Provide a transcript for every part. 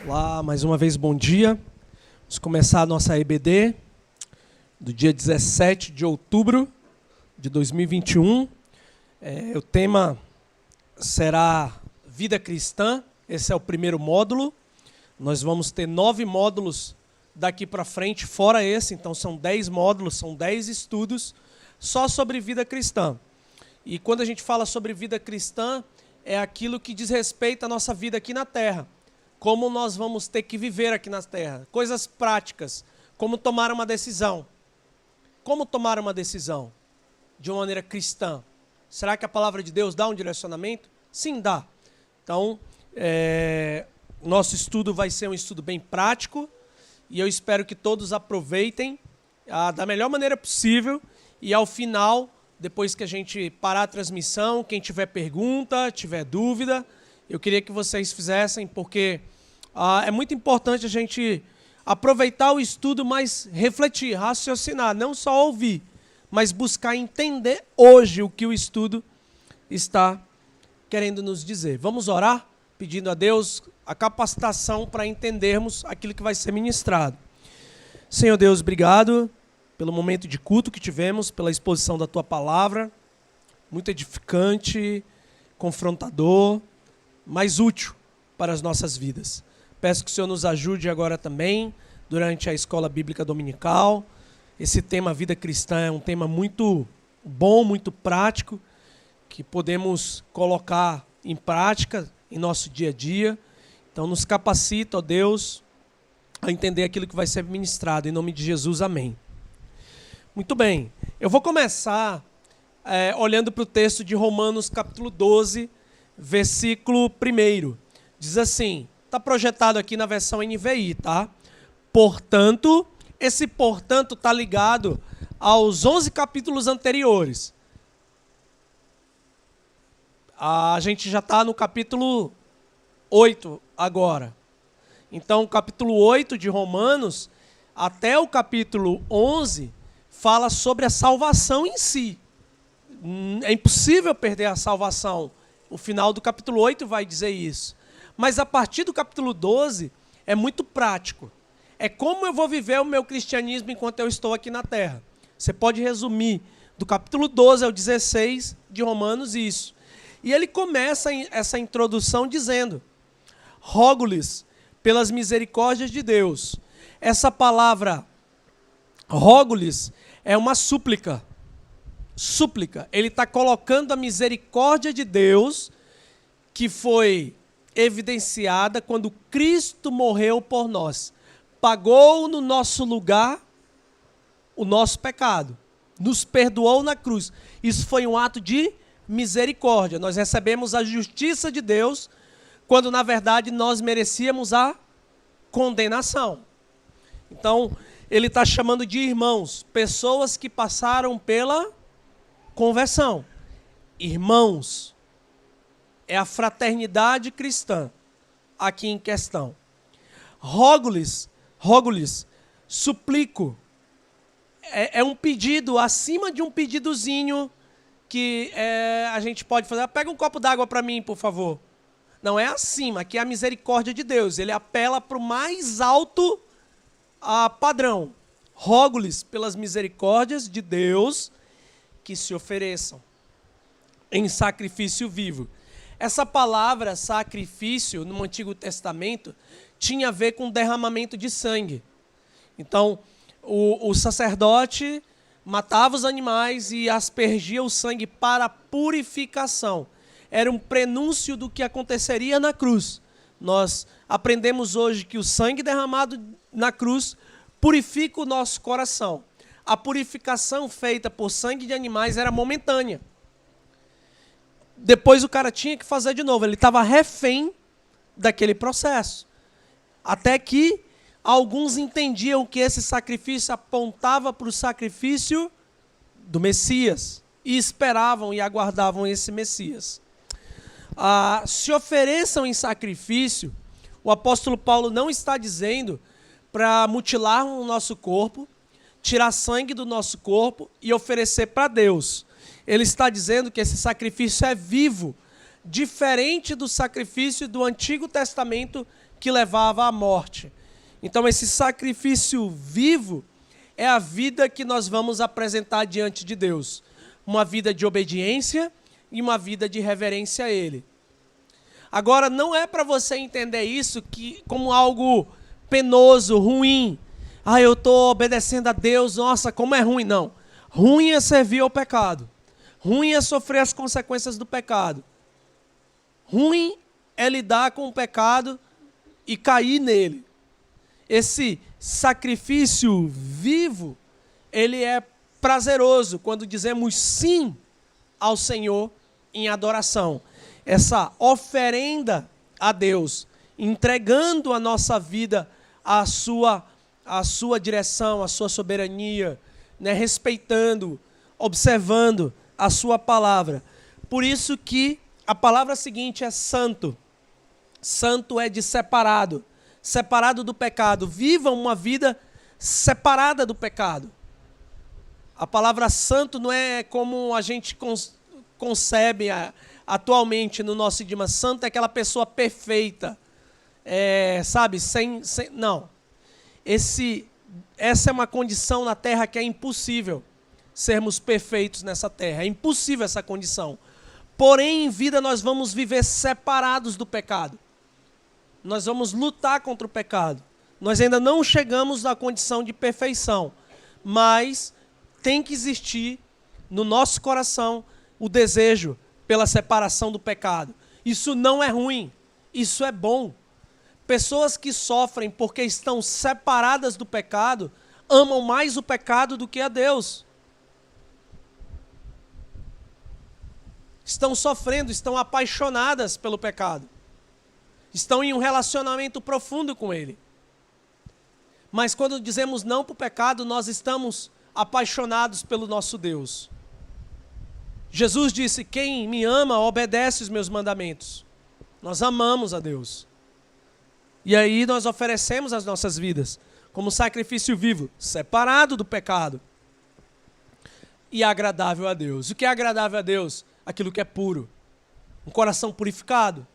Olá, mais uma vez bom dia. Vamos começar a nossa EBD do dia 17 de outubro de 2021. O tema será Vida Cristã. Esse é o primeiro módulo. Nós vamos ter 9 módulos daqui para frente, fora esse. Então são 10 módulos, são 10 estudos só sobre vida cristã. E quando a gente fala sobre vida cristã, é aquilo que diz respeito à nossa vida aqui na Terra. Como nós vamos ter que viver aqui na Terra. Coisas práticas, como tomar uma decisão. Como tomar uma decisão de uma maneira cristã? Será que a palavra de Deus dá um direcionamento? Sim, dá. Então, nosso estudo vai ser um estudo bem prático e eu espero que todos aproveitem da melhor maneira possível e ao final, depois que a gente parar a transmissão, quem tiver pergunta, tiver dúvida, eu queria que vocês fizessem, porque é muito importante a gente aproveitar o estudo, mas refletir, raciocinar, não só ouvir, mas buscar entender hoje o que o estudo está querendo nos dizer. Vamos orar, pedindo a Deus a capacitação para entendermos aquilo que vai ser ministrado. Senhor Deus, obrigado pelo momento de culto que tivemos, pela exposição da Tua palavra, muito edificante, confrontador, mais útil para as nossas vidas. Peço que o Senhor nos ajude agora também, durante a escola bíblica dominical. Esse tema Vida Cristã é um tema muito bom, muito prático, que podemos colocar em prática em nosso dia a dia. Então nos capacita, ó Deus, a entender aquilo que vai ser ministrado. Em nome de Jesus, amém. Muito bem, eu vou começar olhando para o texto de Romanos capítulo 12, versículo 1. Diz assim, está projetado aqui na versão NVI, tá? Portanto, esse portanto está ligado aos 11 capítulos anteriores. A gente já está no capítulo 8 agora. Então, o capítulo 8 de Romanos até o capítulo 11 fala sobre a salvação em si. É impossível perder a salvação. O final do capítulo 8 vai dizer isso. Mas a partir do capítulo 12 é muito prático. É como eu vou viver o meu cristianismo enquanto eu estou aqui na Terra. Você pode resumir do capítulo 12 ao 16 de Romanos isso. E ele começa essa introdução dizendo: rogo-lhes pelas misericórdias de Deus. Essa palavra rogo-lhes é uma súplica. Súplica. Ele está colocando a misericórdia de Deus que foi evidenciada quando Cristo morreu por nós. Pagou no nosso lugar o nosso pecado. Nos perdoou na cruz. Isso foi um ato de misericórdia. Nós recebemos a justiça de Deus quando, na verdade, nós merecíamos a condenação. Então, ele está chamando de irmãos, pessoas que passaram pela conversão. Irmãos, é a fraternidade cristã aqui em questão. Rogo-lhes, suplico. É um pedido acima de um pedidozinho que a gente pode fazer. Pega um copo d'água para mim, por favor. Não é acima, aqui é a misericórdia de Deus. Ele apela para o mais alto padrão. Rogo-lhes pelas misericórdias de Deus que se ofereçam em sacrifício vivo. Essa palavra sacrifício no Antigo Testamento tinha a ver com derramamento de sangue. Então, o sacerdote matava os animais e aspergia o sangue para purificação. Era um prenúncio do que aconteceria na cruz. Nós aprendemos hoje que o sangue derramado na cruz purifica o nosso coração. A purificação feita por sangue de animais era momentânea. Depois o cara tinha que fazer de novo. Ele estava refém daquele processo. Até que alguns entendiam que esse sacrifício apontava para o sacrifício do Messias. E esperavam e aguardavam esse Messias. Se ofereçam em sacrifício, o apóstolo Paulo não está dizendo para mutilar o nosso corpo, tirar sangue do nosso corpo e oferecer para Deus. Ele está dizendo que esse sacrifício é vivo, diferente do sacrifício do Antigo Testamento que levava à morte. Então, esse sacrifício vivo é a vida que nós vamos apresentar diante de Deus. Uma vida de obediência e uma vida de reverência a Ele. Agora, não é para você entender isso como algo penoso, ruim. Ah, eu estou obedecendo a Deus, nossa, como é ruim. Não. Ruim é servir ao pecado. Ruim é sofrer as consequências do pecado. Ruim é lidar com o pecado e cair nele. Esse sacrifício vivo, ele é prazeroso quando dizemos sim ao Senhor em adoração. Essa oferenda a Deus, entregando a nossa vida à sua direção, à sua soberania, né, respeitando, observando a sua palavra. Por isso que a palavra seguinte é santo. Santo é de separado, separado do pecado. Viva uma vida separada do pecado. A palavra santo não é como a gente concebe atualmente no nosso idioma. Santo é aquela pessoa perfeita, sabe, não. Essa é uma condição na terra que é impossível sermos perfeitos nessa terra. É impossível essa condição. Porém, em vida nós vamos viver separados do pecado. Nós vamos lutar contra o pecado. Nós ainda não chegamos na condição de perfeição, mas tem que existir no nosso coração o desejo pela separação do pecado. Isso não é ruim, isso é bom. Pessoas que sofrem porque estão separadas do pecado, amam mais o pecado do que a Deus. Estão sofrendo, estão apaixonadas pelo pecado. Estão em um relacionamento profundo com ele. Mas quando dizemos não para o pecado, nós estamos apaixonados pelo nosso Deus. Jesus disse: quem me ama obedece os meus mandamentos. Nós amamos a Deus. E aí nós oferecemos as nossas vidas como sacrifício vivo, separado do pecado e agradável a Deus. O que é agradável a Deus? Aquilo que é puro. Um coração purificado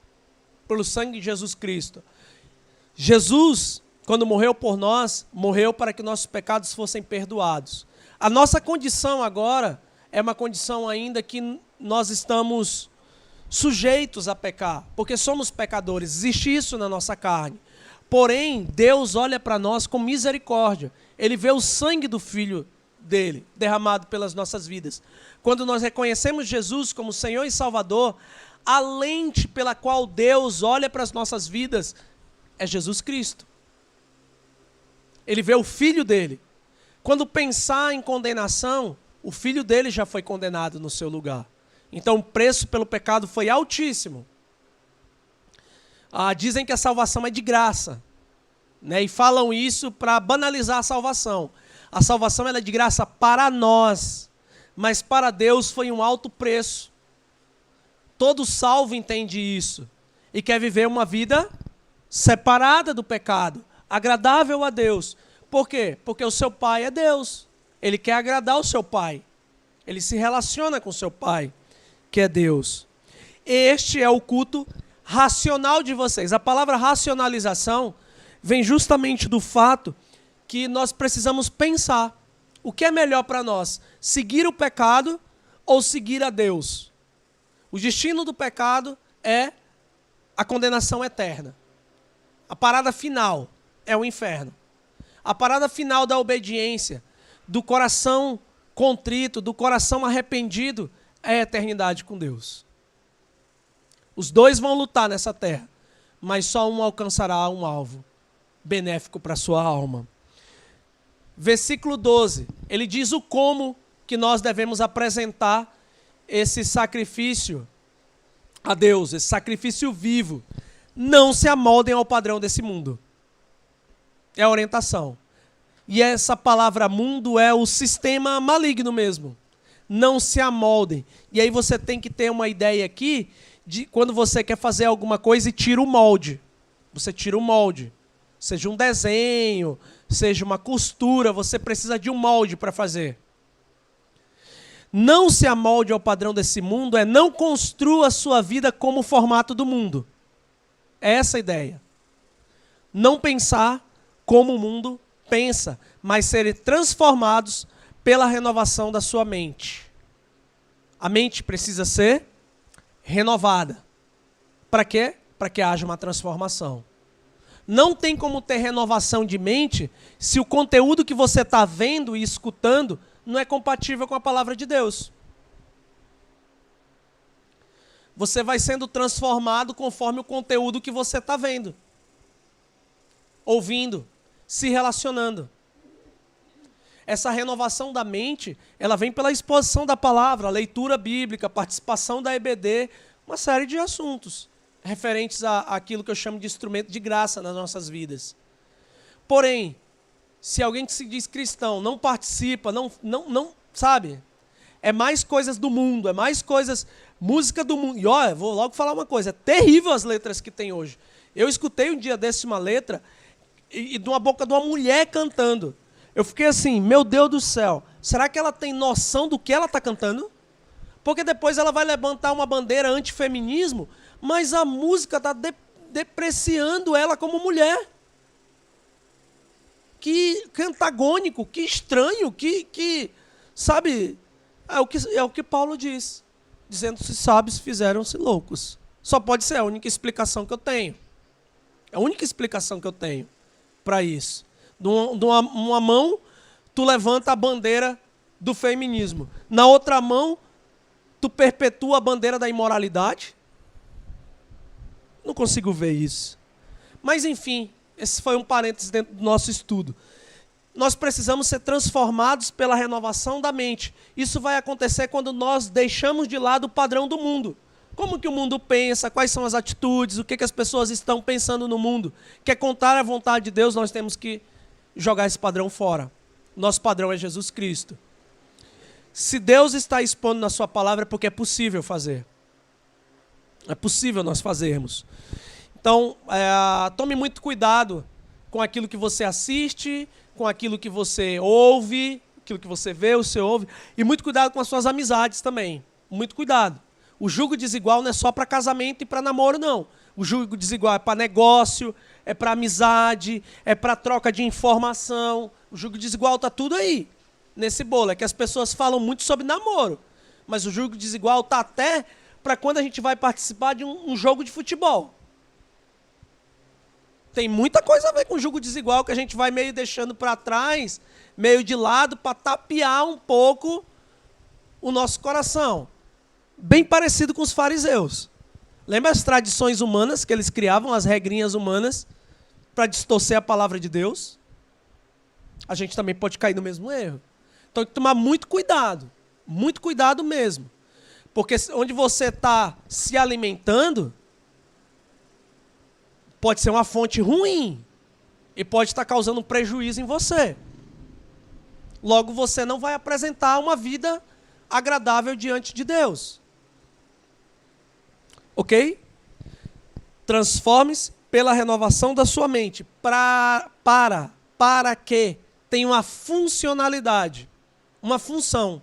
pelo sangue de Jesus Cristo. Jesus, quando morreu por nós, morreu para que nossos pecados fossem perdoados. A nossa condição agora é uma condição ainda que nós estamos sujeitos a pecar, porque somos pecadores, existe isso na nossa carne. Porém, Deus olha para nós com misericórdia. Ele vê o sangue do Filho dele derramado pelas nossas vidas. Quando nós reconhecemos Jesus como Senhor e Salvador, a lente pela qual Deus olha para as nossas vidas é Jesus Cristo. Ele vê o Filho dele. Quando pensar em condenação, o Filho dele já foi condenado no seu lugar. Então o preço pelo pecado foi altíssimo. Dizem que a salvação é de graça, né? E falam isso para banalizar a salvação. A salvação ela é de graça para nós, mas para Deus foi um alto preço. Todo salvo entende isso e quer viver uma vida separada do pecado, agradável a Deus. Por quê? Porque o seu pai é Deus. Ele quer agradar o seu pai. Ele se relaciona com o seu pai, que é Deus. Este é o culto racional de vocês. A palavra racionalização vem justamente do fato que nós precisamos pensar o que é melhor para nós, seguir o pecado ou seguir a Deus. O destino do pecado é a condenação eterna. A parada final é o inferno. A parada final da obediência, do coração contrito, do coração arrependido, é a eternidade com Deus. Os dois vão lutar nessa terra, mas só um alcançará um alvo benéfico para a sua alma. Versículo 12, ele diz o como que nós devemos apresentar esse sacrifício a Deus, esse sacrifício vivo. Não se amoldem ao padrão desse mundo. É a orientação. E essa palavra mundo é o sistema maligno mesmo. Não se amoldem. E aí você tem que ter uma ideia aqui de quando você quer fazer alguma coisa e tira o molde. Você tira o molde. Seja um desenho, seja uma costura, você precisa de um molde para fazer. Não se amolde ao padrão desse mundo é não construa a sua vida como o formato do mundo. É essa a ideia. não pensar como o mundo pensa, mas serem transformados pela renovação da sua mente. A mente precisa ser renovada. Para quê? Para que haja uma transformação. Não tem como ter renovação de mente se o conteúdo que você está vendo e escutando não é compatível com a palavra de Deus. Você vai sendo transformado conforme o conteúdo que você está vendo, ouvindo, se relacionando. Essa renovação da mente, ela vem pela exposição da palavra, a leitura bíblica, a participação da EBD, uma série de assuntos referentes àquilo que eu chamo de instrumento de graça nas nossas vidas. Porém, se alguém que se diz cristão não participa, não sabe, é mais coisas do mundo, é mais coisas, música do mundo. E olha, vou logo falar uma coisa, é terrível as letras que tem hoje. Eu escutei um dia desse uma letra, e de uma boca de uma mulher cantando. Eu fiquei assim, meu Deus do céu, será que ela tem noção do que ela está cantando? Porque depois ela vai levantar uma bandeira antifeminismo, mas a música está depreciando ela como mulher. Que antagônico, que estranho, que sabe, é o que Paulo diz. Dizendo-se sábios, fizeram-se loucos. Só pode ser a única explicação que eu tenho. É a única explicação que eu tenho para isso. De uma mão, tu levanta a bandeira do feminismo. Na outra mão, tu perpetua a bandeira da imoralidade. Não consigo ver isso. Mas, enfim, esse foi um parênteses dentro do nosso estudo. Nós precisamos ser transformados pela renovação da mente. Isso vai acontecer quando nós deixamos de lado o padrão do mundo. Como que o mundo pensa, quais são as atitudes, o que as pessoas estão pensando no mundo. Quer contar a vontade de Deus, nós temos que jogar esse padrão fora. Nosso padrão é Jesus Cristo. Se Deus está expondo na sua palavra é porque é possível fazer. É possível nós fazermos. Então, tome muito cuidado com aquilo que você assiste, com aquilo que você ouve, aquilo que você vê, você ouve, e muito cuidado com as suas amizades também. Muito cuidado. O jugo desigual não é só para casamento e para namoro, não. O jugo desigual é para negócio, é para amizade, é para troca de informação. O jugo desigual está tudo aí, nesse bolo. É que as pessoas falam muito sobre namoro, mas o jugo desigual está até para quando a gente vai participar de um jogo de futebol. Tem muita coisa a ver com o jugo desigual que a gente vai meio deixando para trás, meio de lado, para tapear um pouco o nosso coração. Bem parecido com os fariseus. Lembra as tradições humanas que eles criavam, as regrinhas humanas, para distorcer a palavra de Deus? A gente também pode cair no mesmo erro. Então tem que tomar muito cuidado mesmo. Porque onde você está se alimentando, pode ser uma fonte ruim e pode estar causando um prejuízo em você. Logo, você não vai apresentar uma vida agradável diante de Deus. Ok? Transforme-se pela renovação da sua mente para que tenha uma funcionalidade, uma função.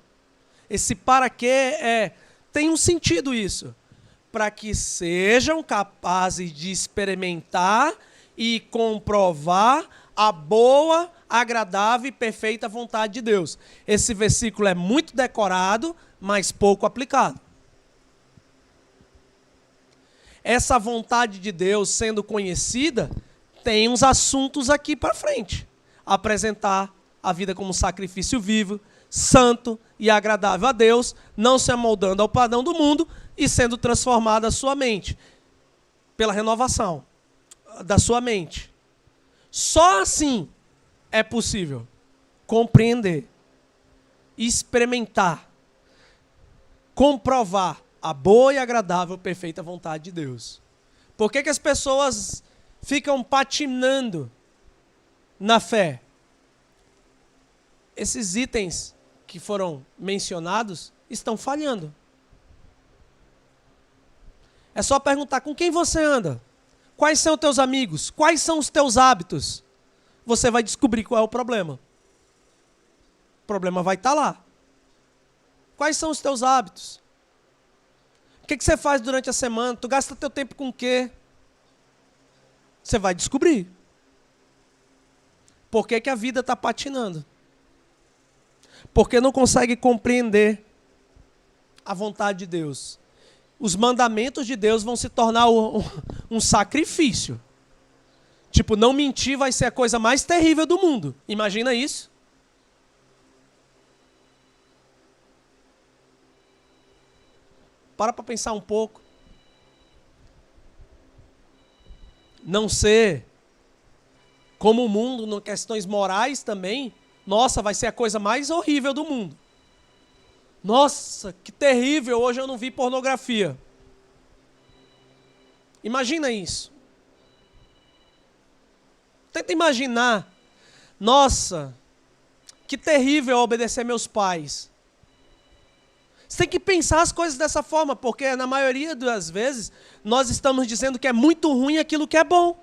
Esse para que tem um sentido isso. Para que sejam capazes de experimentar e comprovar a boa, agradável e perfeita vontade de Deus. Esse versículo é muito decorado, mas pouco aplicado. Essa vontade de Deus sendo conhecida, tem uns assuntos aqui para frente. Apresentar a vida como um sacrifício vivo, santo e agradável a Deus, não se amoldando ao padrão do mundo e sendo transformada a sua mente pela renovação da sua mente. Só assim é possível compreender, experimentar, comprovar a boa e agradável, perfeita vontade de Deus. Por que as pessoas ficam patinando na fé? Esses itens que foram mencionados estão falhando. É só perguntar com quem você anda, quais são os teus amigos, quais são os teus hábitos. Você vai descobrir qual é o problema. O problema vai estar lá. Quais são os teus hábitos? O que você faz durante a semana? Tu gasta teu tempo com o quê? Você vai descobrir. por que que a vida está patinando. Porque não consegue compreender a vontade de Deus. Os mandamentos de Deus vão se tornar um sacrifício. Tipo, não mentir vai ser a coisa mais terrível do mundo. Imagina isso. Para pensar um pouco. Não ser como o mundo, em questões morais também, nossa, vai ser a coisa mais horrível do mundo. Nossa, que terrível, hoje eu não vi pornografia. Imagina isso. Tenta imaginar, nossa, que terrível obedecer meus pais. Você tem que pensar as coisas dessa forma, porque na maioria das vezes nós estamos dizendo que é muito ruim aquilo que é bom.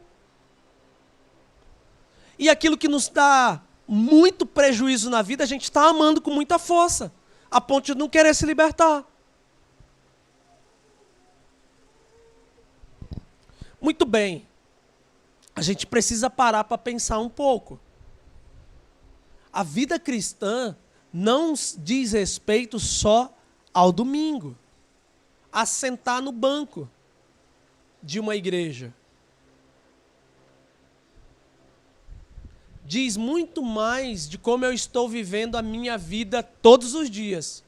E aquilo que nos dá muito prejuízo na vida, a gente está amando com muita força, a ponto de não querer se libertar. Muito bem. A gente precisa parar para pensar um pouco. A vida cristã não diz respeito só ao domingo, a sentar no banco de uma igreja. Diz muito mais de como eu estou vivendo a minha vida todos os dias.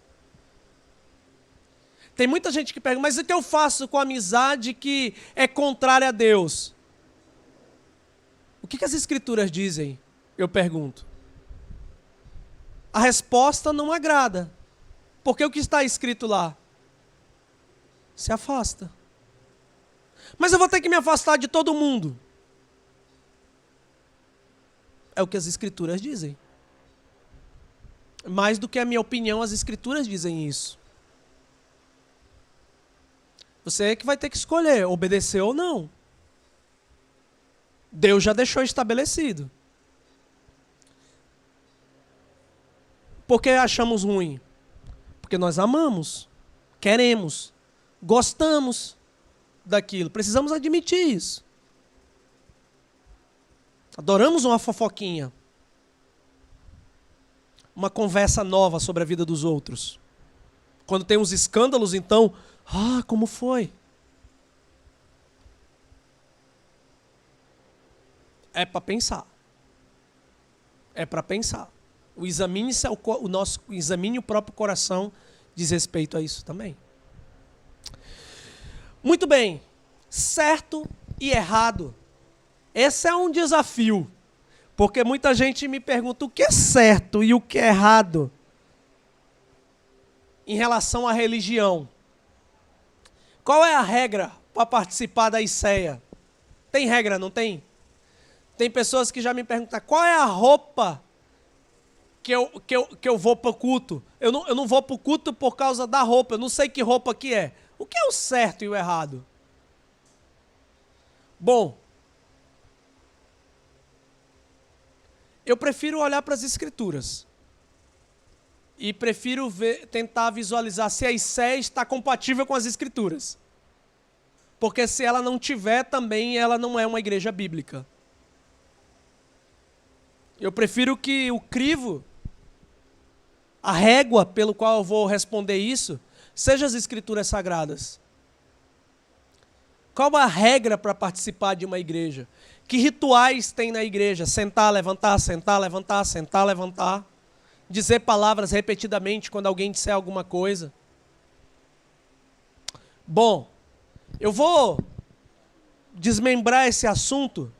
Tem muita gente que pergunta, mas o que eu faço com a amizade que é contrária a Deus? O que as Escrituras dizem? Eu pergunto. A resposta não agrada. Porque o que está escrito lá? Se afasta. Mas eu vou ter que me afastar de todo mundo. É o que as Escrituras dizem. Mais do que a minha opinião, as Escrituras dizem isso. Você é que vai ter que escolher, obedecer ou não. Deus já deixou estabelecido. Por que achamos ruim? Porque nós amamos, queremos, gostamos daquilo. Precisamos admitir isso. Adoramos uma fofoquinha. Uma conversa nova sobre a vida dos outros. Quando tem uns escândalos, então, como foi? É para pensar. É para pensar. Examine o próprio coração diz respeito a isso também. Muito bem. Certo e errado. Esse é um desafio. Porque muita gente me pergunta o que é certo e o que é errado em relação à religião. Qual é a regra para participar da ICEA? Tem regra, não tem? Tem pessoas que já me perguntam qual é a roupa que eu vou para o culto. Eu não vou para o culto por causa da roupa, eu não sei que roupa que é. O que é o certo e o errado? Bom, eu prefiro olhar para as Escrituras. E prefiro tentar visualizar se a ICEA está compatível com as Escrituras. Porque se ela não tiver, também ela não é uma igreja bíblica. Eu prefiro que o crivo, a régua pelo qual eu vou responder isso, seja as Escrituras Sagradas. Qual a regra para participar de uma igreja? Que rituais tem na igreja? Sentar, levantar, sentar, levantar, sentar, levantar. Dizer palavras repetidamente quando alguém disser alguma coisa. Bom, eu vou desmembrar esse assunto,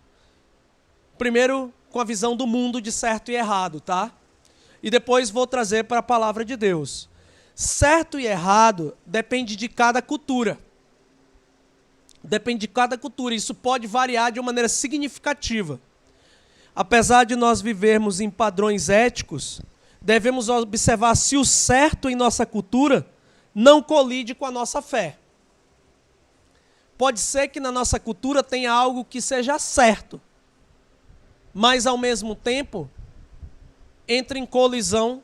primeiro com a visão do mundo de certo e errado, tá? E depois vou trazer para a palavra de Deus. Certo e errado depende de cada cultura. Depende de cada cultura. Isso pode variar de uma maneira significativa. Apesar de nós vivermos em padrões éticos, devemos observar se o certo em nossa cultura não colide com a nossa fé. Pode ser que na nossa cultura tenha algo que seja certo, mas ao mesmo tempo entre em colisão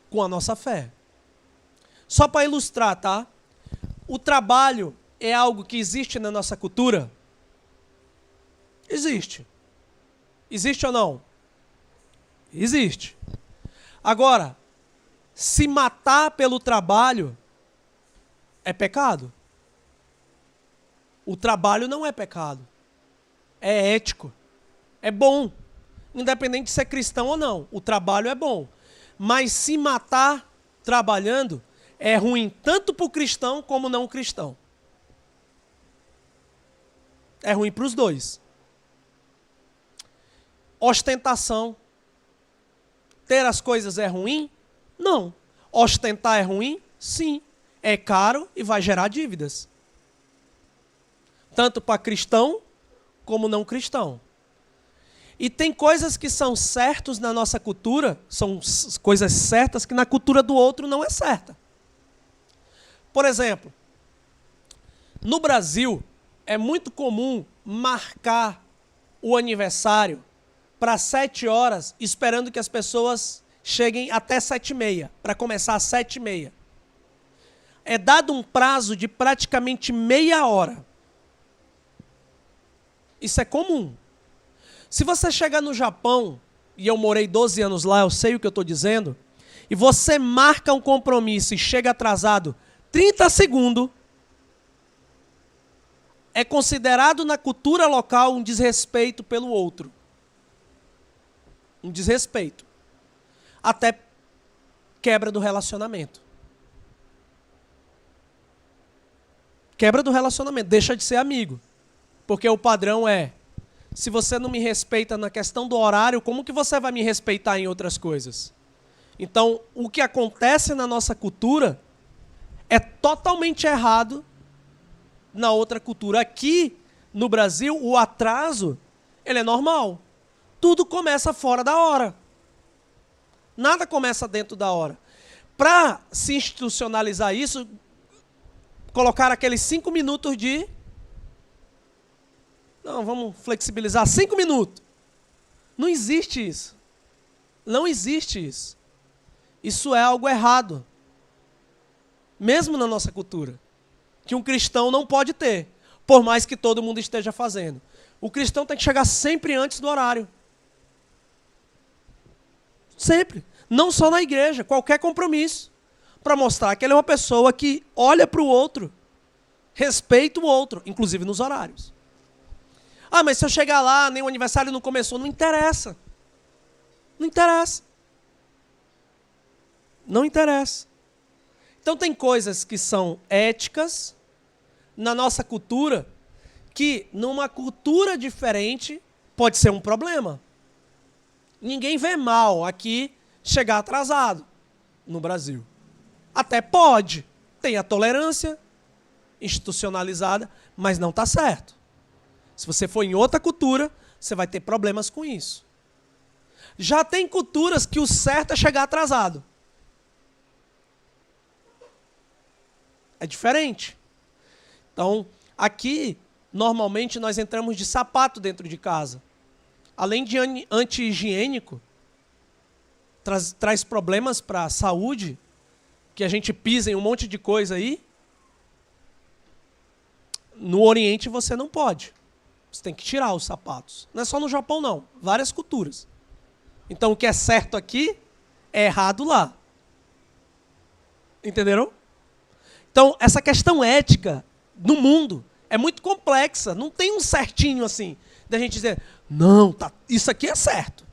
com a nossa fé. Só para ilustrar, tá? O trabalho é algo que existe na nossa cultura? Existe. Existe ou não? Existe. Agora, se matar pelo trabalho é pecado? O trabalho não é pecado. É ético. É bom. Independente de ser cristão ou não. O trabalho é bom. Mas se matar trabalhando é ruim tanto para o cristão como não cristão. É ruim para os dois. Ostentação. Ter as coisas é ruim? Não. Ostentar é ruim? Sim. É caro e vai gerar dívidas. Tanto para cristão como não cristão. E tem coisas que são certas na nossa cultura, são coisas certas que na cultura do outro não é certa. Por exemplo, no Brasil é muito comum marcar o aniversário para 7 horas, esperando que as pessoas cheguem até 7h30, para começar às 7h30. É dado um prazo de praticamente meia hora. Isso é comum. Se você chegar no Japão, e eu morei 12 anos lá, eu sei o que eu estou dizendo, e você marca um compromisso e chega atrasado 30 segundos, é considerado na cultura local um desrespeito pelo outro. Um desrespeito. Até quebra do relacionamento. Quebra do relacionamento, deixa de ser amigo. Porque o padrão é, se você não me respeita na questão do horário, como que você vai me respeitar em outras coisas? Então, o que acontece na nossa cultura é totalmente errado na outra cultura. Aqui, no Brasil, o atraso, ele é normal. Tudo começa fora da hora. Nada começa dentro da hora. Para se institucionalizar isso, colocar aqueles 5 minutos de... Não, vamos flexibilizar 5 minutos. Não existe isso. Não existe isso. Isso é algo errado. Mesmo na nossa cultura. Que um cristão não pode ter. Por mais que todo mundo esteja fazendo. O cristão tem que chegar sempre antes do horário. Sempre. Não só na igreja. Qualquer compromisso. Para mostrar que ele é uma pessoa que olha para o outro. Respeita o outro. Inclusive nos horários. Ah, mas se eu chegar lá, nem o aniversário não começou. Não interessa. Não interessa. Não interessa. Então tem coisas que são éticas na nossa cultura que numa cultura diferente pode ser um problema. Ninguém vê mal aqui chegar atrasado no Brasil. Até pode. Tem a tolerância institucionalizada, mas não está certo. Se você for em outra cultura, você vai ter problemas com isso. Já tem culturas que o certo é chegar atrasado. É diferente. Então, aqui, normalmente, nós entramos de sapato dentro de casa. Além de anti-higiênico, traz problemas para a saúde, que a gente pisa em um monte de coisa aí. No Oriente você não pode. Você tem que tirar os sapatos. Não é só no Japão, não. Várias culturas. Então, o que é certo aqui é errado lá. Entenderam? Então, essa questão ética no mundo é muito complexa. Não tem um certinho assim, da gente dizer, não, tá, isso aqui é certo.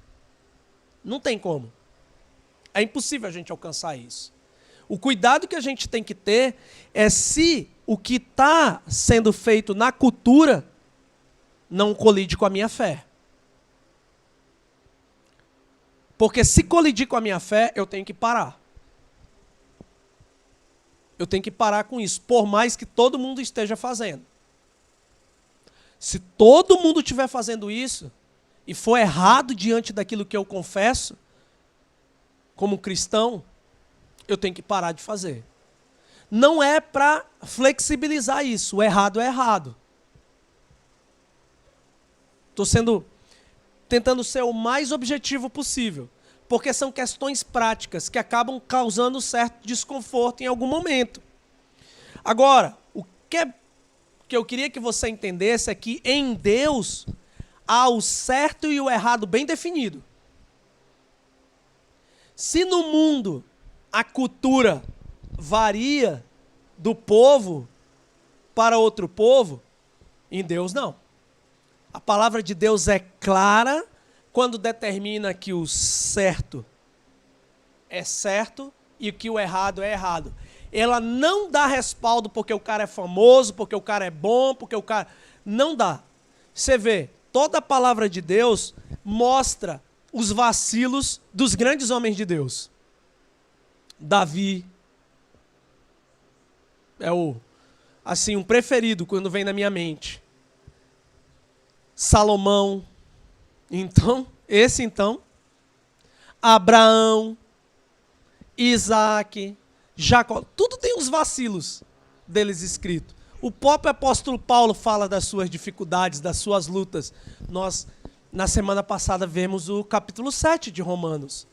Não tem como. É impossível a gente alcançar isso. O cuidado que a gente tem que ter é se o que está sendo feito na cultura não colide com a minha fé. Porque se colidir com a minha fé, eu tenho que parar. Eu tenho que parar com isso, por mais que todo mundo esteja fazendo. Se todo mundo estiver fazendo isso, e for errado diante daquilo que eu confesso, como cristão, eu tenho que parar de fazer. Não é para flexibilizar isso, o errado é errado. Estou tentando ser o mais objetivo possível, porque são questões práticas que acabam causando certo desconforto em algum momento. Agora, o que eu queria que você entendesse é que em Deus há o certo e o errado bem definido. Se no mundo a cultura varia do povo para outro povo, em Deus não. A palavra de Deus é clara quando determina que o certo é certo e que o errado é errado. Ela não dá respaldo porque o cara é famoso, porque o cara é bom, porque o cara... Não dá. Você vê, toda a palavra de Deus mostra os vacilos dos grandes homens de Deus. Davi é um preferido quando vem na minha mente. Salomão, então, Abraão, Isaac, Jacó, tudo tem uns vacilos deles escritos. O próprio apóstolo Paulo fala das suas dificuldades, das suas lutas. Nós, na semana passada, vemos o capítulo 7 de Romanos.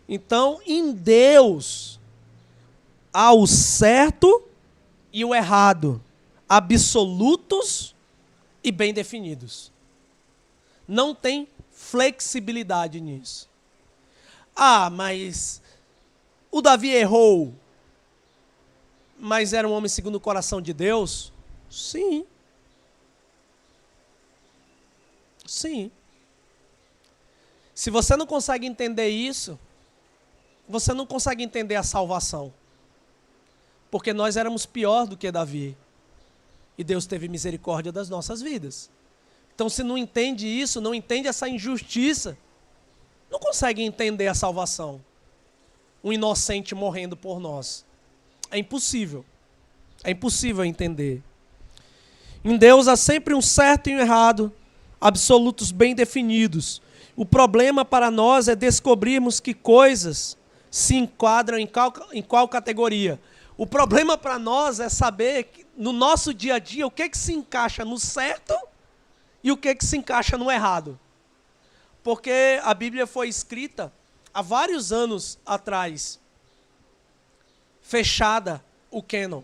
Então, em Deus, há o certo e o errado, absolutos e bem definidos. Não tem flexibilidade nisso. Ah, mas o Davi errou, mas era um homem segundo o coração de Deus? Sim. Sim. Se você não consegue entender isso, você não consegue entender a salvação. Porque nós éramos pior do que Davi. E Deus teve misericórdia das nossas vidas. Então, se não entende isso, não entende essa injustiça, não consegue entender a salvação. Um inocente morrendo por nós. É impossível. É impossível entender. Em Deus há sempre um certo e um errado, absolutos bem definidos. O problema para nós é descobrirmos que coisas se enquadram em qual categoria. O problema para nós é saber que, no nosso dia a dia, o que se encaixa no certo e o que se encaixa no errado. Porque a Bíblia foi escrita há vários anos atrás, fechada o cânon.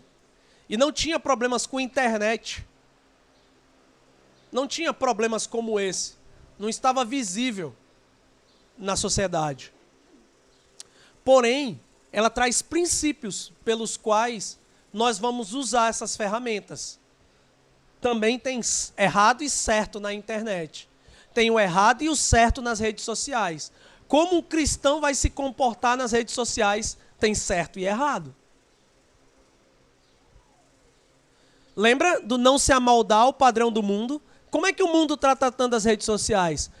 E não tinha problemas com internet. Não tinha problemas como esse. Não estava visível na sociedade. Porém, ela traz princípios pelos quais nós vamos usar essas ferramentas. Também tem errado e certo na internet. Tem o errado e o certo nas redes sociais. Como um cristão vai se comportar nas redes sociais, tem certo e errado. Lembra do não se amoldar ao padrão do mundo? Como é que o mundo está tratando as redes sociais?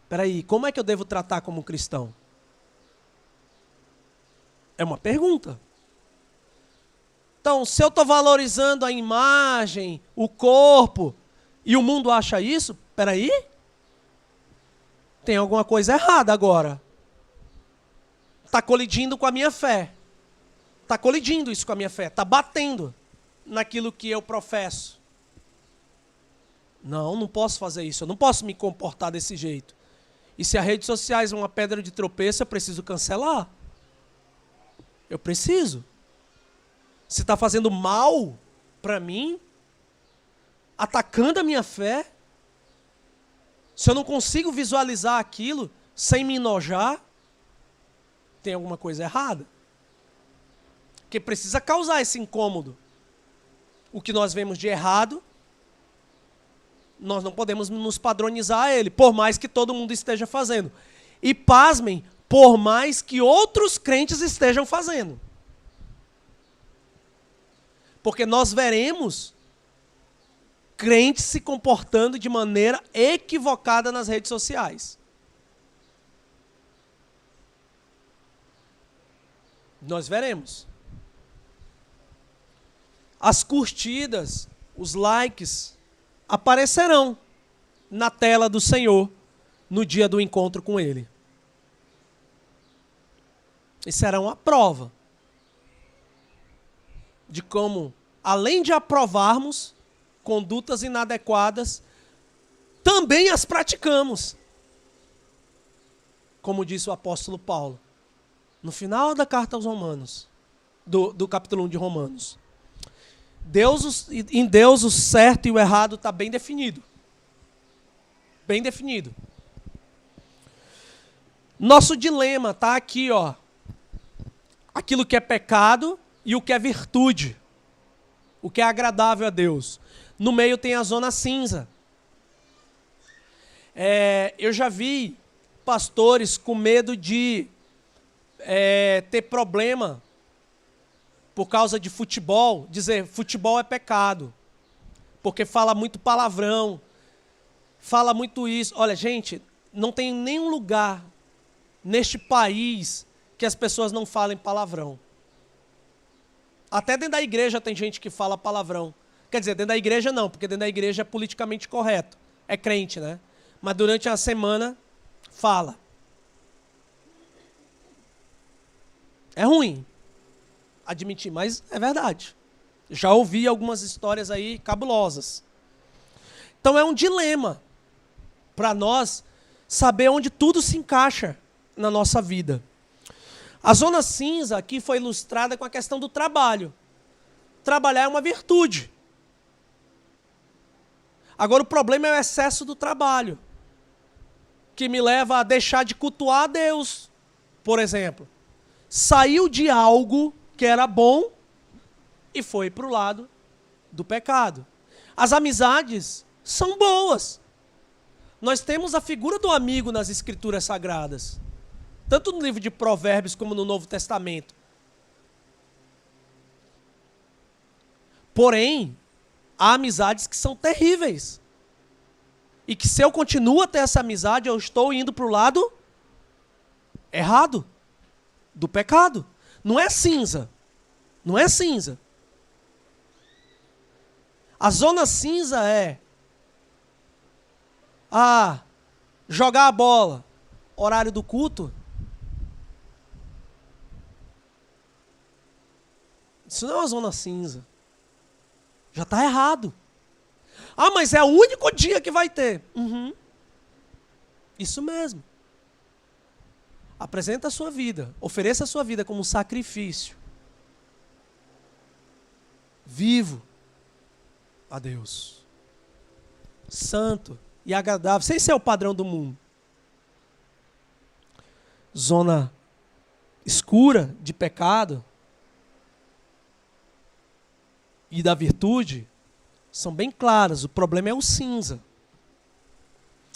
Espera aí, como é que eu devo tratar como cristão? É uma pergunta. Então, se eu estou valorizando a imagem, o corpo, e o mundo acha isso, espera aí, tem alguma coisa errada agora. Está colidindo com a minha fé. Está colidindo isso com a minha fé. Está batendo naquilo que eu professo. Não posso fazer isso. Eu não posso me comportar desse jeito. E se as redes sociais é uma pedra de tropeço, eu preciso cancelar. Eu preciso. Se está fazendo mal para mim, atacando a minha fé, se eu não consigo visualizar aquilo sem me enojar, tem alguma coisa errada. Que precisa causar esse incômodo. O que nós vemos de errado, nós não podemos nos padronizar a ele, por mais que todo mundo esteja fazendo. E pasmem, por mais que outros crentes estejam fazendo. Porque nós veremos crentes se comportando de maneira equivocada nas redes sociais. Nós veremos. As curtidas, os likes, aparecerão na tela do Senhor no dia do encontro com Ele. E será uma prova de como, além de aprovarmos condutas inadequadas, também as praticamos. Como disse o apóstolo Paulo, no final da carta aos Romanos, do capítulo 1 de Romanos. Em Deus o certo e o errado está bem definido. Bem definido. Nosso dilema está aqui, ó. Aquilo que é pecado e o que é virtude. O que é agradável a Deus. No meio tem a zona cinza. Eu já vi pastores com medo de ter problema por causa de futebol, dizer futebol é pecado, porque fala muito palavrão, fala muito isso. Olha, gente, não tem nenhum lugar neste país que as pessoas não falem palavrão. Até dentro da igreja tem gente que fala palavrão. Quer dizer, dentro da igreja não, porque dentro da igreja é politicamente correto. É crente, né? Mas durante a semana, fala. É ruim admitir, mas é verdade. Já ouvi algumas histórias aí cabulosas. Então é um dilema para nós saber onde tudo se encaixa na nossa vida. A zona cinza aqui foi ilustrada com a questão do trabalho. Trabalhar é uma virtude. Agora o problema é o excesso do trabalho, que me leva a deixar de cultuar a Deus, por exemplo. Saiu de algo que era bom e foi para o lado do pecado. As amizades são boas. Nós temos a figura do amigo nas Escrituras Sagradas, tanto no livro de Provérbios como no Novo Testamento. Porém, há amizades que são terríveis. E que se eu continuo a ter essa amizade, eu estou indo para o lado errado do pecado. Não é cinza. Não é cinza. A zona cinza é jogar a bola, horário do culto. Isso não é uma zona cinza. Já está errado. Mas é o único dia que vai ter. Isso mesmo. Apresenta a sua vida, ofereça a sua vida como um sacrifício vivo a Deus. Santo e agradável, sem ser o padrão do mundo. Zona escura de pecado e da virtude são bem claras. O problema é o cinza.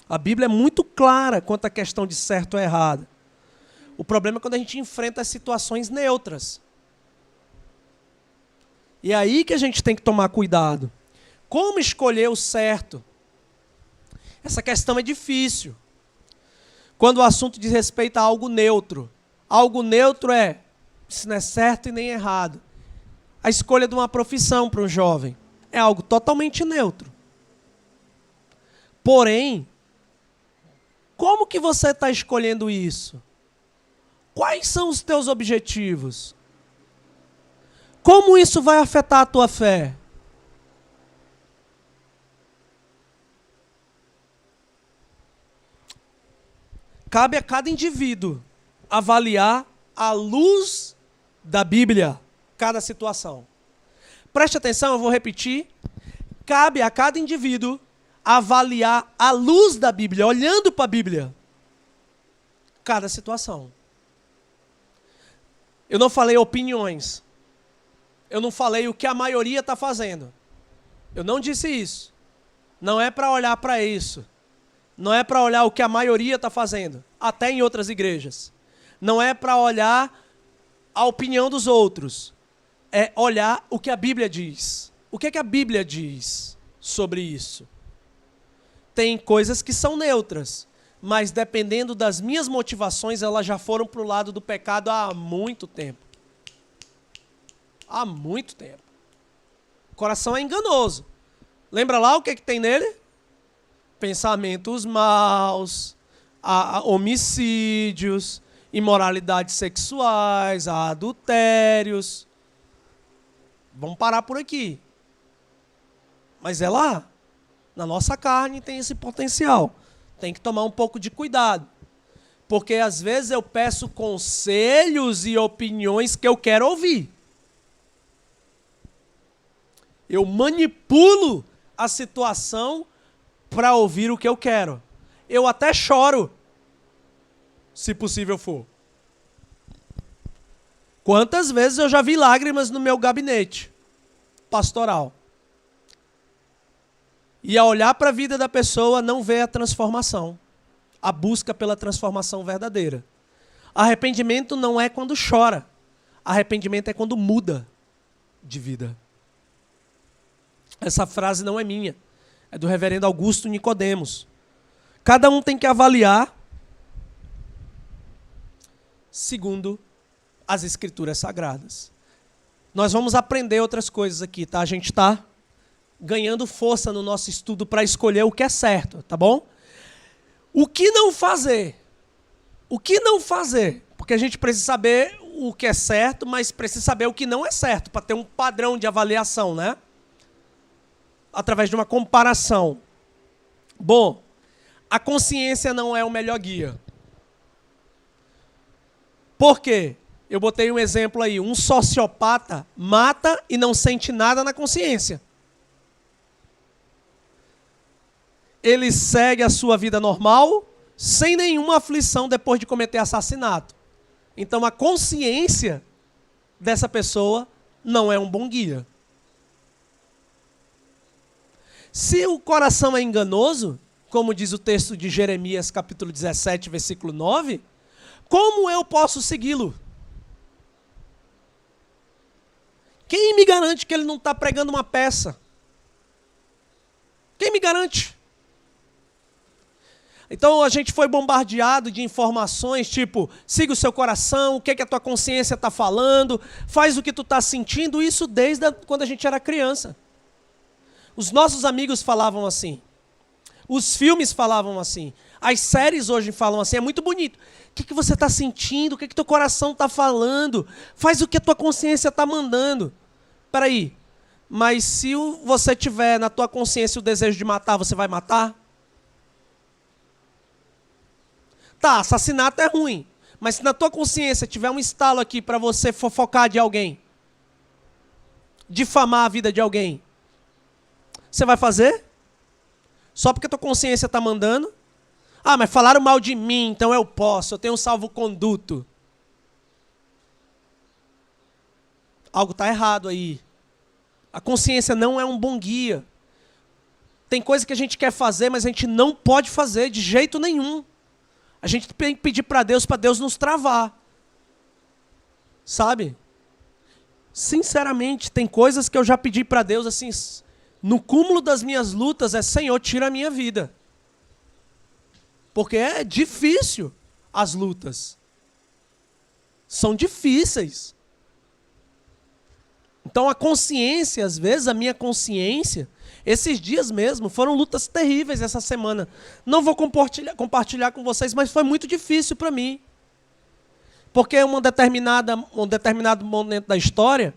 A Bíblia é muito clara quanto à questão de certo ou errado. O problema é quando a gente enfrenta as situações neutras. E é aí que a gente tem que tomar cuidado. Como escolher o certo? Essa questão é difícil. Quando o assunto diz respeito a algo neutro. Algo neutro isso não é certo e nem errado. A escolha de uma profissão para um jovem é algo totalmente neutro. Porém, como que você está escolhendo isso? Quais são os teus objetivos? Como isso vai afetar a tua fé? Cabe a cada indivíduo avaliar à luz da Bíblia cada situação. Preste atenção, eu vou repetir. Cabe a cada indivíduo avaliar à luz da Bíblia, olhando para a Bíblia, cada situação. Eu não falei opiniões. Eu não falei o que a maioria está fazendo. Eu não disse isso. Não é para olhar para isso. Não é para olhar o que a maioria está fazendo. Até em outras igrejas. Não é para olhar a opinião dos outros. É olhar o que a Bíblia diz. O que é que a Bíblia diz sobre isso? Tem coisas que são neutras. Mas dependendo das minhas motivações, elas já foram para o lado do pecado há muito tempo. Há muito tempo. O coração é enganoso. Lembra lá o que tem nele? Pensamentos maus, homicídios, imoralidades sexuais, adultérios. Vamos parar por aqui. Mas é lá. Na nossa carne tem esse potencial. Tem que tomar um pouco de cuidado. Porque às vezes eu peço conselhos e opiniões que eu quero ouvir. Eu manipulo a situação para ouvir o que eu quero. Eu até choro, se possível for. Quantas vezes eu já vi lágrimas no meu gabinete pastoral? E ao olhar para a vida da pessoa, não vê a transformação. A busca pela transformação verdadeira. Arrependimento não é quando chora. Arrependimento é quando muda de vida. Essa frase não é minha. É do reverendo Augusto Nicodemos. Cada um tem que avaliar segundo as escrituras sagradas. Nós vamos aprender outras coisas aqui, tá? A gente está ganhando força no nosso estudo para escolher o que é certo, tá bom? O que não fazer? O que não fazer? Porque a gente precisa saber o que é certo, mas precisa saber o que não é certo, para ter um padrão de avaliação, né? Através de uma comparação. Bom, a consciência não é o melhor guia. Por quê? Eu botei um exemplo aí. Um sociopata mata e não sente nada na consciência. Ele segue a sua vida normal, sem nenhuma aflição depois de cometer assassinato. Então a consciência dessa pessoa não é um bom guia. Se o coração é enganoso, como diz o texto de Jeremias, capítulo 17, versículo 9, como eu posso segui-lo? Quem me garante que ele não está pregando uma peça? Quem me garante? Então a gente foi bombardeado de informações tipo, siga o seu coração, o que a tua consciência está falando, faz o que tu está sentindo, isso desde quando a gente era criança. Os nossos amigos falavam assim, os filmes falavam assim, as séries hoje falam assim, é muito bonito. O que você está sentindo, o que teu coração está falando, faz o que a tua consciência está mandando. Espera aí, mas se você tiver na tua consciência o desejo de matar, você vai matar? Tá, assassinato é ruim. Mas se na tua consciência tiver um estalo aqui para você fofocar de alguém, difamar a vida de alguém, você vai fazer? Só porque a tua consciência está mandando? Ah, mas falaram mal de mim, então eu posso, eu tenho um salvo-conduto. Algo está errado aí. A consciência não é um bom guia. Tem coisa que a gente quer fazer, mas a gente não pode fazer de jeito nenhum. A gente tem que pedir para Deus nos travar. Sabe? Sinceramente, tem coisas que eu já pedi para Deus, assim, no cúmulo das minhas lutas, Senhor, tira a minha vida. Porque é difícil as lutas. São difíceis. Então a consciência, às vezes, a minha consciência, esses dias mesmo, foram lutas terríveis essa semana. Não vou compartilhar com vocês, mas foi muito difícil para mim. Porque um determinado momento da história,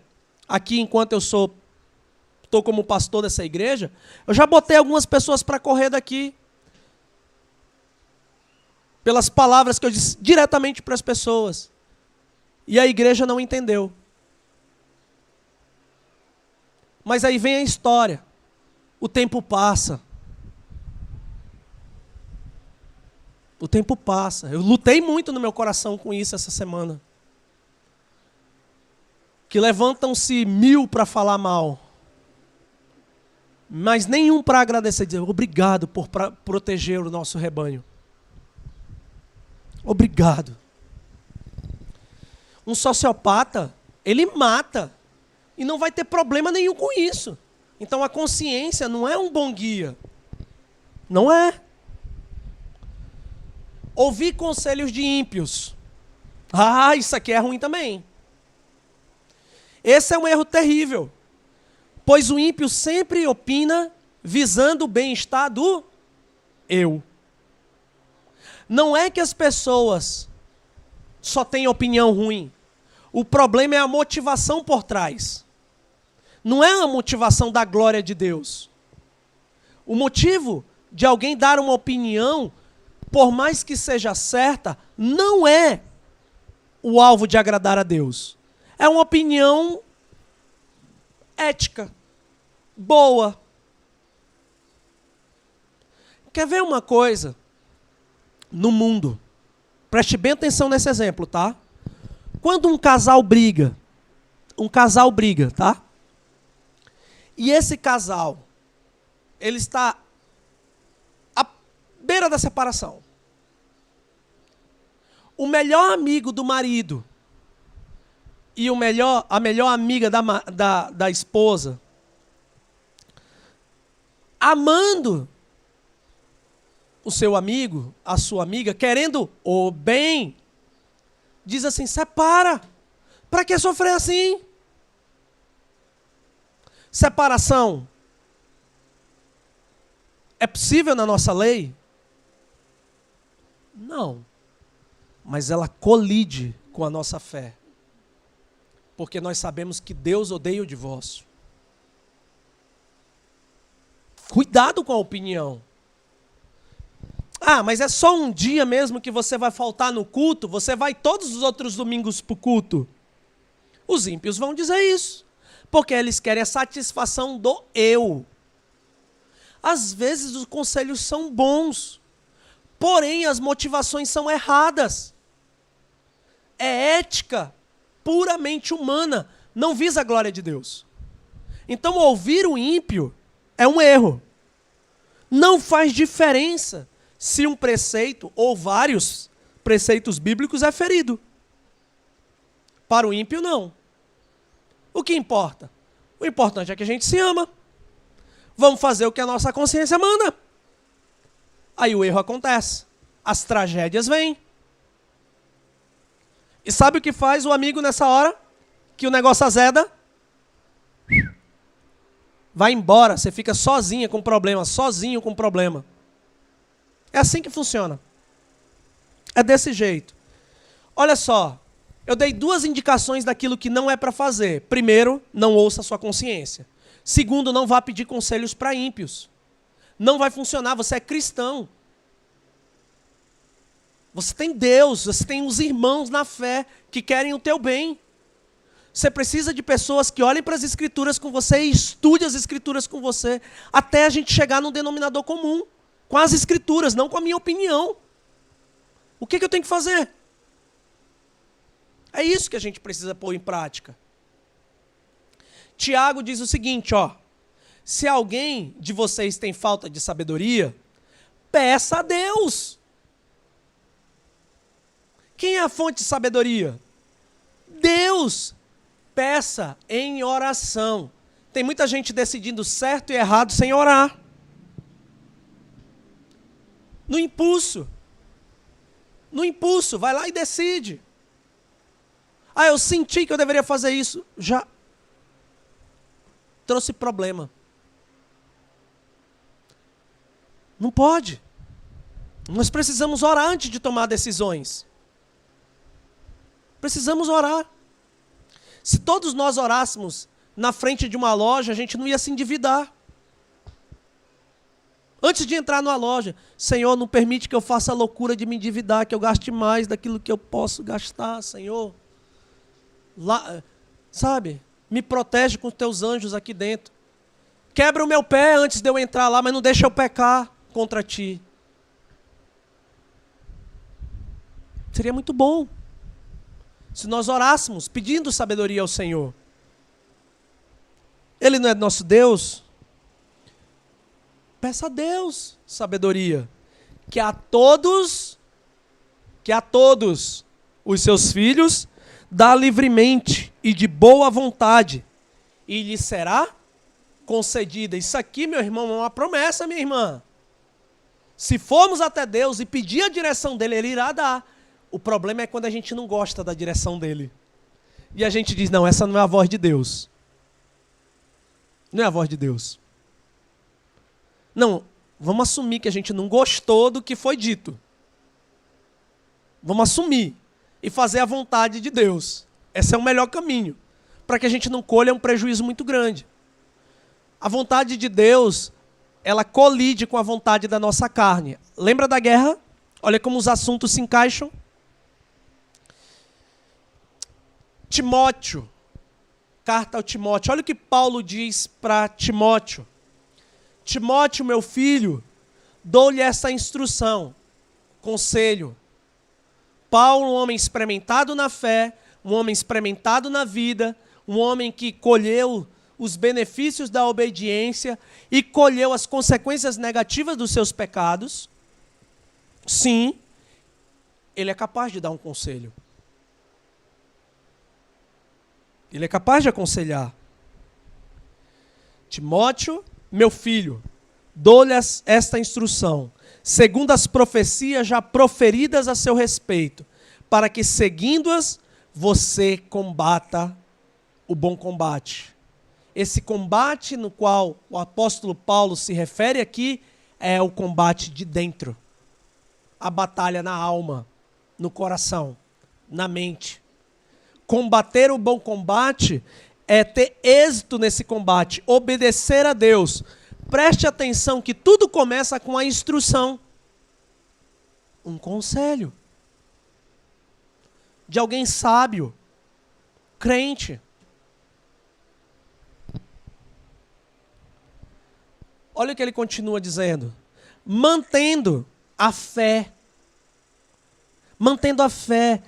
aqui enquanto eu estou como pastor dessa igreja, eu já botei algumas pessoas para correr daqui. Pelas palavras que eu disse diretamente para as pessoas. E a igreja não entendeu. Mas aí vem a história. O tempo passa. O tempo passa. Eu lutei muito no meu coração com isso essa semana. Que levantam-se 1000 para falar mal. Mas nenhum para agradecer. Dizer obrigado por proteger o nosso rebanho. Obrigado. Um sociopata, ele mata. E não vai ter problema nenhum com isso. Então a consciência não é um bom guia. Não é. Ouvir conselhos de ímpios. Ah, isso aqui é ruim também. Esse é um erro terrível. Pois o ímpio sempre opina visando o bem-estar do eu. Não é que as pessoas só têm opinião ruim. O problema é a motivação por trás. Não é a motivação da glória de Deus. O motivo de alguém dar uma opinião, por mais que seja certa, não é o alvo de agradar a Deus. É uma opinião ética. boa. Quer ver uma coisa? No mundo, preste bem atenção nesse exemplo, tá? Quando um casal briga, tá? E esse casal, ele está à beira da separação. O melhor amigo do marido e a melhor amiga da esposa, amando o seu amigo, a sua amiga, querendo o bem, diz assim, separa. Para que sofrer assim? Separação é possível na nossa lei? Não. Mas ela colide com a nossa fé. Porque nós sabemos que Deus odeia o divórcio. Cuidado com a opinião. Ah, mas é só um dia mesmo que você vai faltar no culto? Você vai todos os outros domingos para o culto? Os ímpios vão dizer isso. Porque eles querem a satisfação do eu. Às vezes os conselhos são bons. Porém, as motivações são erradas. É ética puramente humana. Não visa a glória de Deus. Então, ouvir o ímpio é um erro. Não faz diferença se um preceito ou vários preceitos bíblicos é ferido. Para o ímpio, não. O que importa? O importante é que a gente se ama. Vamos fazer o que a nossa consciência manda. Aí o erro acontece. As tragédias vêm. E sabe o que faz o amigo nessa hora? Que o negócio azeda? Vai embora. Você fica sozinha com problema, sozinho com problema. É assim que funciona. É desse jeito. Olha só. Eu dei 2 indicações daquilo que não é para fazer. Primeiro, não ouça a sua consciência. Segundo, não vá pedir conselhos para ímpios. Não vai funcionar, você é cristão. Você tem Deus, você tem os irmãos na fé que querem o teu bem. Você precisa de pessoas que olhem para as Escrituras com você e estudem as Escrituras com você, até a gente chegar num denominador comum, com as Escrituras, não com a minha opinião. O que eu tenho que fazer? É isso que a gente precisa pôr em prática. Tiago diz o seguinte, ó. Se alguém de vocês tem falta de sabedoria, peça a Deus. Quem é a fonte de sabedoria? Deus. Peça em oração. Tem muita gente decidindo certo e errado sem orar. No impulso. No impulso, vai lá e decide. Ah, eu senti que eu deveria fazer isso. Já trouxe problema. Não pode. Nós precisamos orar antes de tomar decisões. Precisamos orar. Se todos nós orássemos na frente de uma loja, a gente não ia se endividar. Antes de entrar numa loja, Senhor, não permite que eu faça a loucura de me endividar, que eu gaste mais daquilo que eu posso gastar, Senhor. Lá, sabe? Me protege com os teus anjos aqui dentro. Quebra o meu pé antes de eu entrar lá, mas não deixa eu pecar contra ti. Seria muito bom se nós orássemos pedindo sabedoria ao Senhor. Ele não é nosso Deus? Peça a Deus sabedoria. Que a todos os seus filhos dá livremente e de boa vontade, e lhe será concedida. Isso aqui, meu irmão, é uma promessa, minha irmã. Se formos até Deus e pedir a direção dele, ele irá dar. O problema é quando a gente não gosta da direção dele. E a gente diz, não, essa não é a voz de Deus. Não é a voz de Deus. Não, vamos assumir que a gente não gostou do que foi dito. Vamos assumir e fazer a vontade de Deus. Esse é o melhor caminho, para que a gente não colha um prejuízo muito grande. A vontade de Deus, ela colide com a vontade da nossa carne. Lembra da guerra? Olha como os assuntos se encaixam. Timóteo, carta ao Timóteo. Olha o que Paulo diz para Timóteo. Timóteo, meu filho, dou-lhe essa instrução, conselho. Paulo, um homem experimentado na fé, um homem experimentado na vida, um homem que colheu os benefícios da obediência e colheu as consequências negativas dos seus pecados. Sim, ele é capaz de dar um conselho. Ele é capaz de aconselhar. Timóteo, meu filho, dou-lhe esta instrução, segundo as profecias já proferidas a seu respeito, para que, seguindo-as, você combata o bom combate. Esse combate no qual o apóstolo Paulo se refere aqui é o combate de dentro. A batalha na alma, no coração, na mente. Combater o bom combate é ter êxito nesse combate, obedecer a Deus. Preste atenção que tudo começa com a instrução. Um conselho. De alguém sábio, crente. Olha o que ele continua dizendo. Mantendo a fé. Mantendo a fé.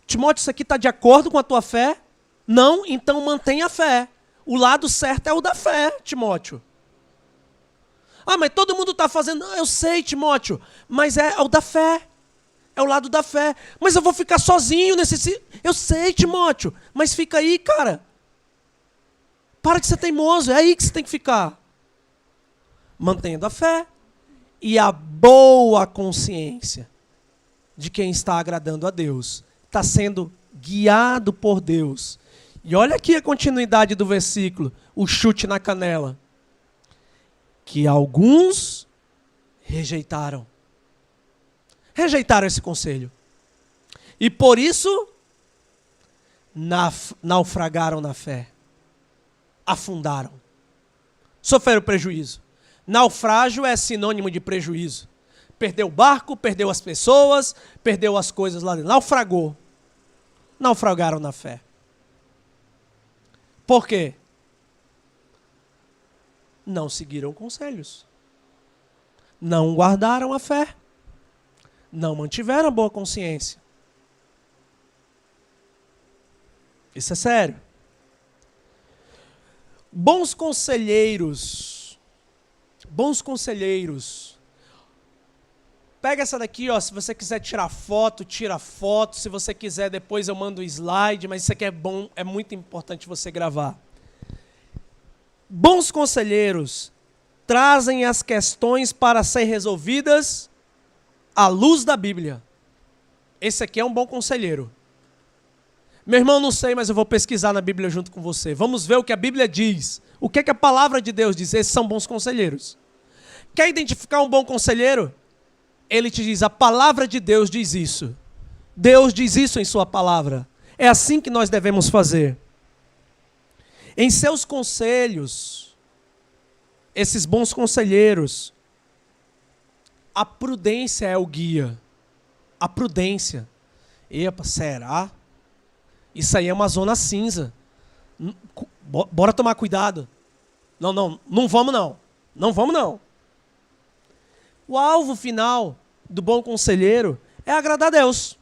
Timóteo, isso aqui está de acordo com a tua fé? Não? Então mantenha a fé. O lado certo é o da fé, Timóteo. Ah, mas todo mundo está fazendo. Não, eu sei, Timóteo, mas é o da fé. É o lado da fé. Mas eu vou ficar sozinho nesse... Eu sei, Timóteo, mas fica aí, cara. Para de ser teimoso, é aí que você tem que ficar. Mantendo a fé e a boa consciência de quem está agradando a Deus. Está sendo guiado por Deus. E olha aqui a continuidade do versículo, o chute na canela. Que alguns rejeitaram. Rejeitaram esse conselho. E por isso, naufragaram na fé. Afundaram. Sofreram prejuízo. Naufrágio é sinônimo de prejuízo. Perdeu o barco, perdeu as pessoas, perdeu as coisas lá dentro. Naufragou. Naufragaram na fé. Por quê? Não seguiram conselhos. Não guardaram a fé. Não mantiveram a boa consciência. Isso é sério. Bons conselheiros. Bons conselheiros. Pega essa daqui, ó, se você quiser tirar foto, tira foto. Se você quiser, depois eu mando o slide, mas isso aqui é bom, é muito importante você gravar. Bons conselheiros trazem as questões para ser resolvidas à luz da Bíblia. Esse aqui é um bom conselheiro. Meu irmão, não sei, mas eu vou pesquisar na Bíblia junto com você. Vamos ver o que a Bíblia diz. O que é que a palavra de Deus diz? Esses são bons conselheiros. Quer identificar um bom conselheiro? Ele te diz, a palavra de Deus diz isso. Deus diz isso em sua palavra. É assim que nós devemos fazer. Em seus conselhos, esses bons conselheiros, a prudência é o guia. A prudência. Epa, será? Isso aí é uma zona cinza. Bora tomar cuidado. Não vamos não. Não vamos não. O alvo final do bom conselheiro é agradar a Deus.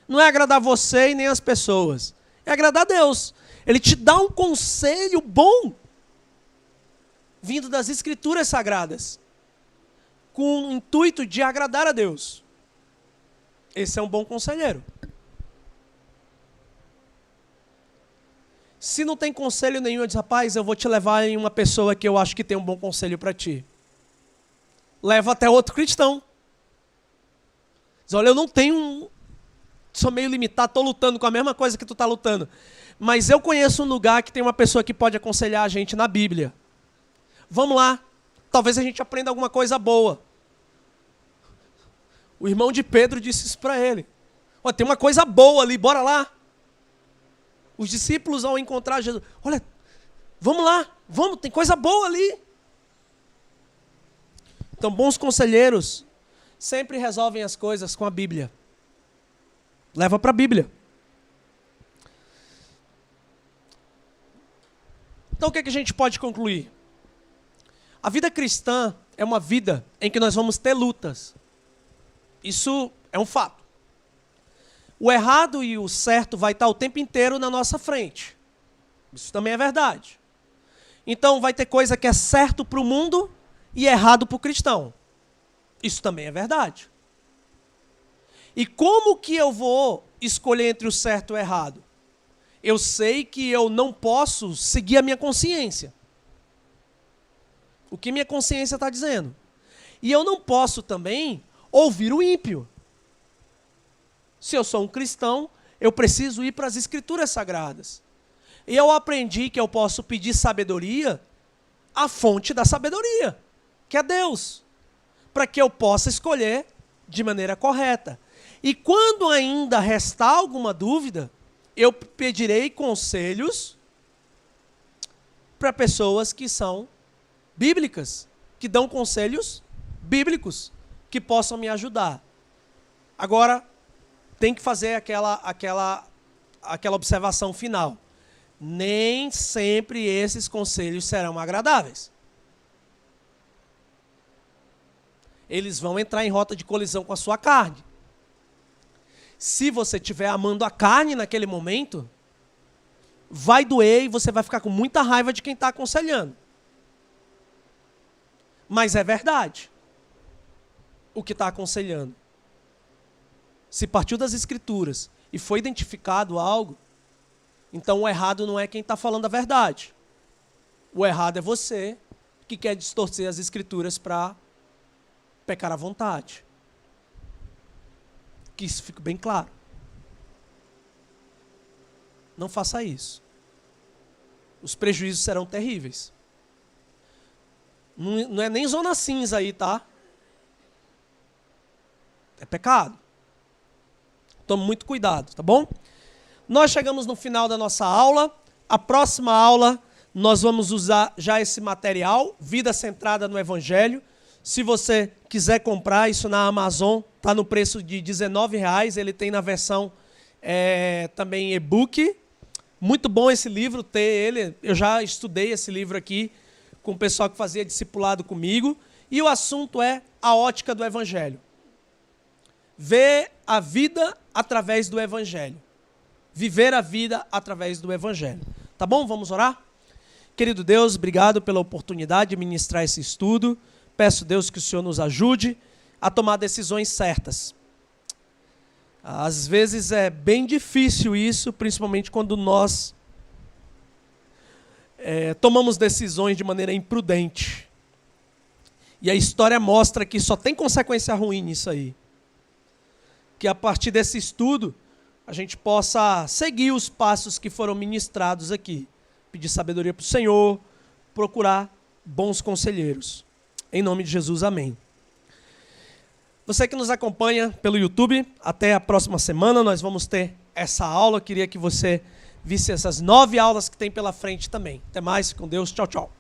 Não é agradar você e nem as pessoas. É agradar a Deus. Ele te dá um conselho bom, vindo das Escrituras Sagradas, com o intuito de agradar a Deus. Esse é um bom conselheiro. Se não tem conselho nenhum, eu diz, rapaz, eu vou te levar em uma pessoa que eu acho que tem um bom conselho para ti. Leva até outro cristão. Diz, olha, eu não tenho, sou meio limitado, estou lutando com a mesma coisa que tu está lutando. Mas eu conheço um lugar que tem uma pessoa que pode aconselhar a gente na Bíblia. Vamos lá, talvez a gente aprenda alguma coisa boa. O irmão de Pedro disse isso para ele. Olha, tem uma coisa boa ali, bora lá. Os discípulos ao encontrar Jesus, olha, vamos lá, vamos, tem coisa boa ali. Então, bons conselheiros sempre resolvem as coisas com a Bíblia. Leva para a Bíblia. Então o que a gente pode concluir? A vida cristã é uma vida em que nós vamos ter lutas. Isso é um fato. O errado e o certo vai estar o tempo inteiro na nossa frente. Isso também é verdade. Então vai ter coisa que é certo para o mundo e errado para o cristão. Isso também é verdade. E como que eu vou escolher entre o certo e o errado? Eu sei que eu não posso seguir a minha consciência. O que minha consciência está dizendo. E eu não posso também ouvir o ímpio. Se eu sou um cristão, eu preciso ir para as Escrituras Sagradas. E eu aprendi que eu posso pedir sabedoria à fonte da sabedoria, que é Deus, para que eu possa escolher de maneira correta. E quando ainda restar alguma dúvida, eu pedirei conselhos para pessoas que são bíblicas, que dão conselhos bíblicos, que possam me ajudar. Agora, tem que fazer aquela observação final. Nem sempre esses conselhos serão agradáveis. Eles vão entrar em rota de colisão com a sua carne. Se você estiver amando a carne naquele momento, vai doer e você vai ficar com muita raiva de quem está aconselhando. Mas é verdade o que está aconselhando. Se partiu das Escrituras e foi identificado algo, então o errado não é quem está falando a verdade. O errado é você que quer distorcer as Escrituras para pecar à vontade. Que isso fique bem claro. Não faça isso. Os prejuízos serão terríveis. Não é nem zona cinza aí, tá? É pecado. Tome muito cuidado, tá bom? Nós chegamos no final da nossa aula. A próxima aula, nós vamos usar já esse material, Vida Centrada no Evangelho. Se você quiser comprar isso na Amazon, está no preço de R$19. Ele tem na versão também e-book. Muito bom esse livro, ter ele. Eu já estudei esse livro aqui com o pessoal que fazia discipulado comigo. E o assunto é a ótica do Evangelho. Ver a vida através do Evangelho. Viver a vida através do Evangelho. Tá bom? Vamos orar? Querido Deus, obrigado pela oportunidade de ministrar esse estudo. Peço, Deus, que o Senhor nos ajude a tomar decisões certas. Às vezes é bem difícil isso, principalmente quando nós tomamos decisões de maneira imprudente. E a história mostra que só tem consequência ruim nisso aí. Que a partir desse estudo, a gente possa seguir os passos que foram ministrados aqui. Pedir sabedoria para o Senhor, procurar bons conselheiros. Em nome de Jesus, amém. Você que nos acompanha pelo YouTube, até a próxima semana nós vamos ter essa aula. Queria que você visse essas 9 aulas que tem pela frente também. Até mais, com Deus, tchau, tchau.